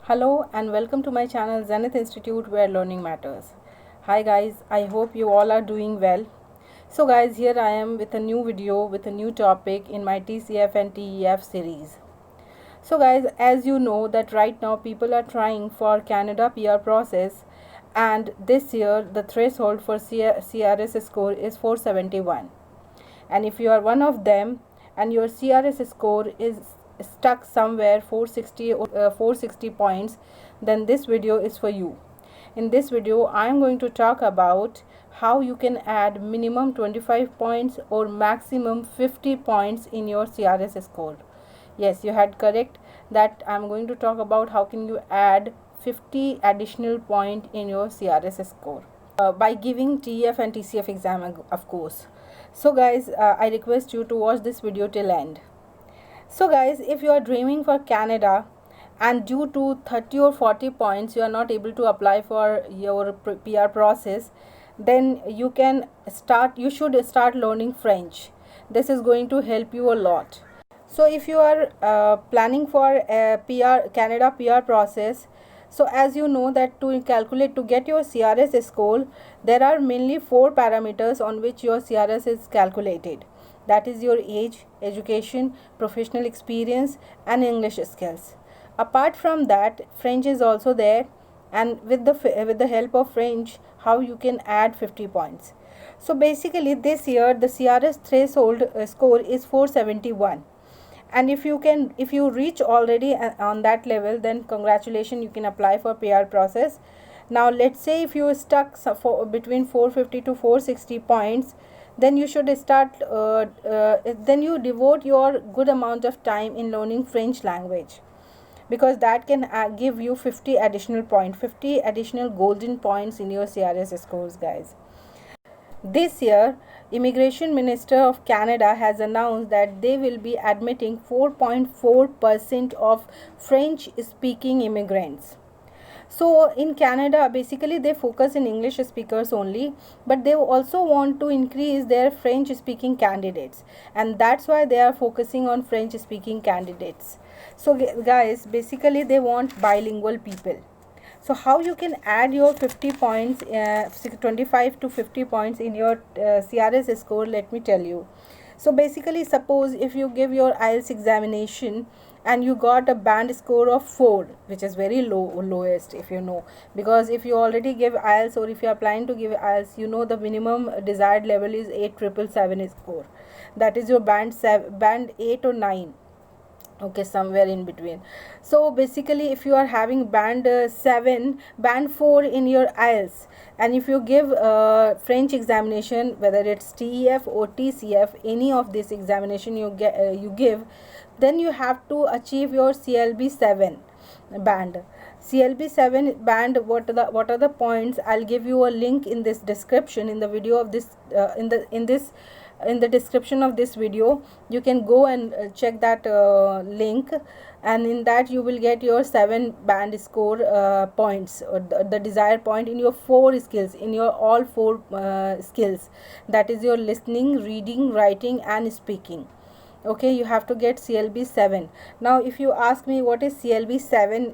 Hello and welcome to my channel Zenith Institute where learning matters. Hi guys, I hope you all are doing well. So guys, here I am with a new video with a new topic in my TCF and TEF series. So guys, as you know that right now people are trying for Canada PR process, and this year the threshold for CRS score is 471. And if you are one of them and your CRS score is stuck somewhere 460 or 460 points, then this video is for you. In this video I am going to talk about how you can add minimum 25 points or maximum 50 points in your CRS score. Yes, you had correct that I'm going to talk about how can you add 50 additional point in your CRS score by giving TEF and TCF exam, of course. So guys, I request you to watch this video till end. So guys, if you are dreaming for Canada and due to 30 or 40 points you are not able to apply for your PR process, then you should start learning French. This is going to help you a lot. So if you are planning for a Canada PR process, so as you know that to get your CRS score, there are mainly 4 parameters on which your CRS is calculated. That is your age, education, professional experience and English skills. Apart from that, French is also there, and with the help of French, how you can add 50 points. So basically this year the CRS threshold score is 471, and if you reach already on that level, then congratulations, you can apply for PR process. Now let's say if you are stuck between 450 to 460 points, then you should start then you devote your good amount of time in learning French language, because that can give you 50 additional points, 50 additional golden points in your CRS scores, guys. This year, Immigration Minister of Canada has announced that they will be admitting 4.4% of French speaking immigrants. So in Canada, basically they focus in English speakers only, but they also want to increase their French speaking candidates, and that's why they are focusing on French speaking candidates. So guys, basically they want bilingual people. So how you can add your 50 points, 25 to 50 points in your CRS score, let me tell you. So basically, suppose if you give your IELTS examination and you got a band score of 4, which is very lowest, if you know, because if you already give IELTS or if you are planning to give IELTS, you know the minimum desired level is 8777 score. That is your band 8 or 9, okay, somewhere in between. So basically if you are having band 7, band 4 in your IELTS, and if you give French examination, whether it's TEF or TCF, any of this examination you give, then you have to achieve your CLB 7 band. CLB 7 band, what are the points? I'll give you a link in this description, in the video of this in the description of this video. You can go and check that link, and in that you will get your 7 band score points, or the desired point in your 4 skills, in your all 4 skills, that is your listening, reading, writing and speaking. Okay, you have to get CLB 7. Now if you ask me what is CLB 7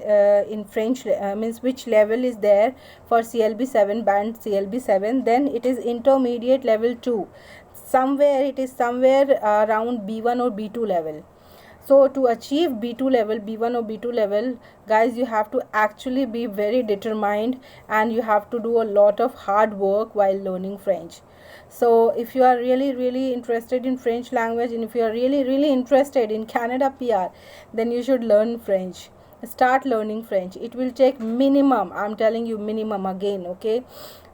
in French, means which level is there for CLB 7 band, CLB 7, then it is intermediate level 2. Somewhere it is somewhere around B1 or B2 level. So to achieve B2 level, B1 or B2 level, guys, you have to actually be very determined, and you have to do a lot of hard work while learning French. So if you are really interested in French language, and if you are really interested in Canada PR, then you should learn French. Start learning French. It will take minimum, I'm telling you, minimum again, okay,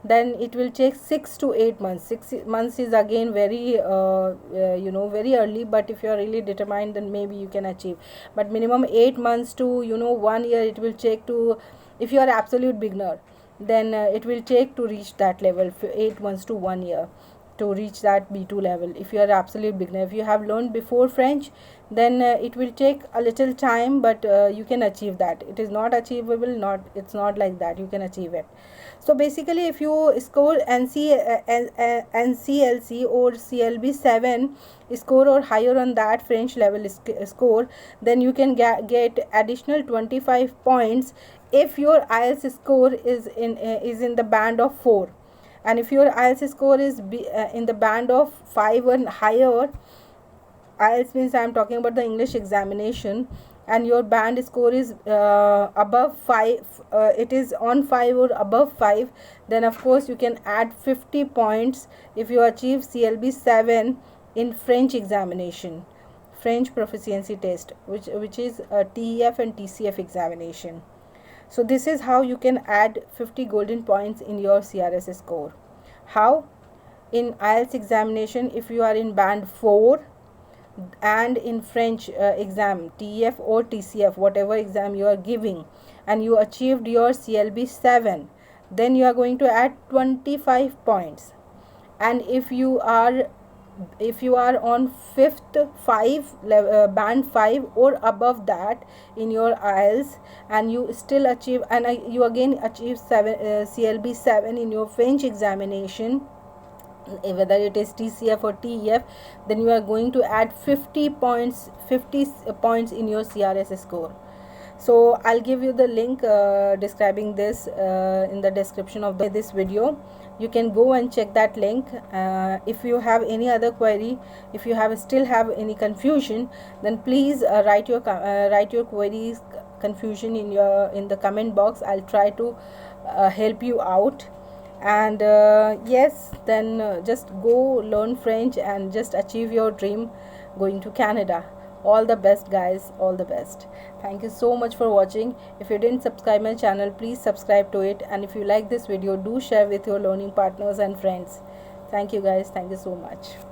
then it will take 6 to 8 months. 6 months is again very very early, but if you are really determined, then maybe you can achieve. But minimum 8 months to 1 year it will take to, if you are absolute beginner, then it will take to reach that level, 8 months to 1 year. to reach that B2 level. If you are absolute beginner, if you have learned before French, then it will take a little time, but you can achieve that. It is not achievable, not, it's not like that, you can achieve it. So basically, if you score NCLC or CLB 7 score or higher on that French level score, then you can get additional 25 points if your IELTS score is in the band of 4. And if your IELTS score is in the band of 5 or higher, IELTS means I am talking about the English examination, and your band score is above 5, it is on 5 or above 5, then of course you can add 50 points if you achieve CLB 7 in French examination, French proficiency test, which is a TEF and TCF examination. So this is how you can add 50 golden points in your CRS score. How? In IELTS examination, if you are in band 4 and in French exam, TEF or TCF, whatever exam you are giving, and you achieved your CLB 7, then you are going to add 25 points. And if you are on band 5 or above that in your IELTS, and you still achieve, and you again achieve CLB 7 in your French examination, whether it is TCF or TEF, then you are going to add 50 points in your CRS score. So I'll give you the link describing this in the description of this video. You can go and check that link. If you have any other query, if you still have any confusion, then please write your queries, confusion in the comment box. I'll try to help you out. And yes, then just go learn French and just achieve your dream going to Canada. All the best, guys, all the best. Thank you so much for watching. If you didn't subscribe my channel, please subscribe to it, and if you like this video, do share with your learning partners and friends. Thank you, guys. Thank you so much.